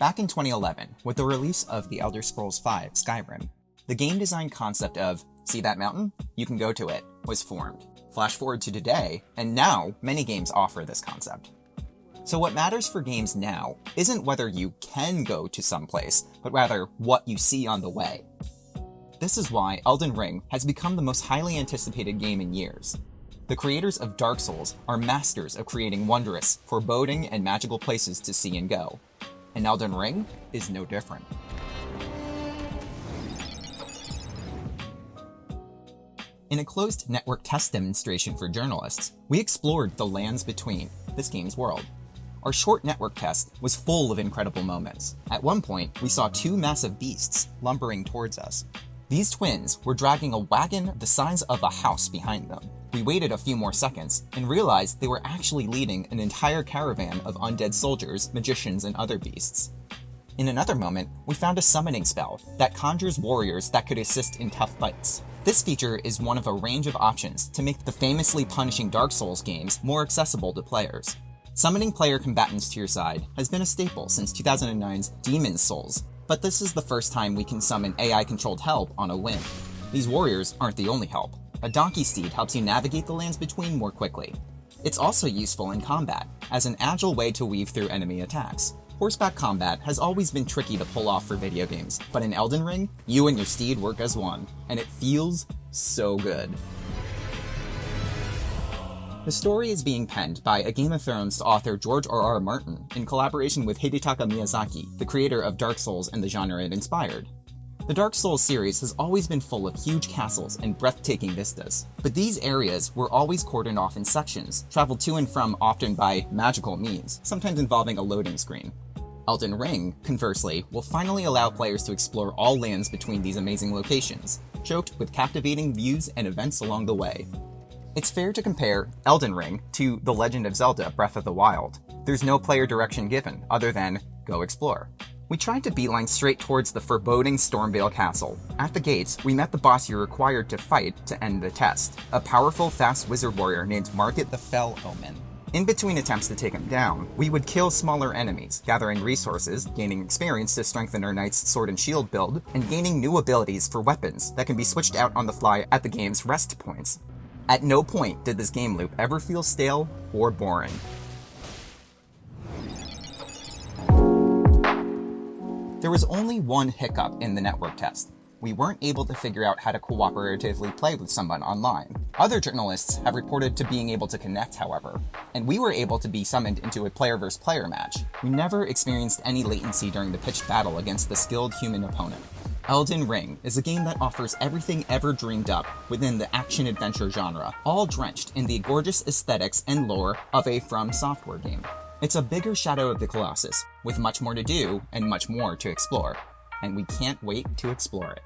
Back in 2011, with the release of The Elder Scrolls V Skyrim, the game design concept of, see that mountain? You can go to it, was formed. Flash forward to today, and now many games offer this concept. So what matters for games now isn't whether you can go to some place, but rather what you see on the way. This is why Elden Ring has become the most highly anticipated game in years. The creators of Dark Souls are masters of creating wondrous, foreboding, and magical places to see and go. And Elden Ring is no different. In a closed network test demonstration for journalists, we explored the lands between this game's world. Our short network test was full of incredible moments. At one point, we saw two massive beasts lumbering towards us. These twins were dragging a wagon the size of a house behind them. We waited a few more seconds and realized they were actually leading an entire caravan of undead soldiers, magicians, and other beasts. In another moment, we found a summoning spell that conjures warriors that could assist in tough fights. This feature is one of a range of options to make the famously punishing Dark Souls games more accessible to players. Summoning player combatants to your side has been a staple since 2009's Demon's Souls, but this is the first time we can summon AI-controlled help on a whim. These warriors aren't the only help. A donkey steed helps you navigate the lands between more quickly. It's also useful in combat, as an agile way to weave through enemy attacks. Horseback combat has always been tricky to pull off for video games, but in Elden Ring, you and your steed work as one, and it feels so good. The story is being penned by a Game of Thrones author George R.R. Martin in collaboration with Hidetaka Miyazaki, the creator of Dark Souls and the genre it inspired. The Dark Souls series has always been full of huge castles and breathtaking vistas, but these areas were always cordoned off in sections, traveled to and from often by magical means, sometimes involving a loading screen. Elden Ring, conversely, will finally allow players to explore all lands between these amazing locations, choked with captivating views and events along the way. It's fair to compare Elden Ring to The Legend of Zelda Breath of the Wild. There's no player direction given, other than, go explore. We tried to beeline straight towards the foreboding Stormvale Castle. At the gates, we met the boss you're required to fight to end the test, a powerful, fast wizard warrior named Market the Fell Omen. In between attempts to take him down, we would kill smaller enemies, gathering resources, gaining experience to strengthen our knight's sword and shield build, and gaining new abilities for weapons that can be switched out on the fly at the game's rest points. At no point did this game loop ever feel stale or boring. There was only one hiccup in the network test. We weren't able to figure out how to cooperatively play with someone online. Other journalists have reported to being able to connect, however, and we were able to be summoned into a player-versus-player match. We never experienced any latency during the pitched battle against the skilled human opponent. Elden Ring is a game that offers everything ever dreamed up within the action-adventure genre, all drenched in the gorgeous aesthetics and lore of a From Software game. It's a bigger Shadow of the Colossus, with much more to do and much more to explore, and we can't wait to explore it.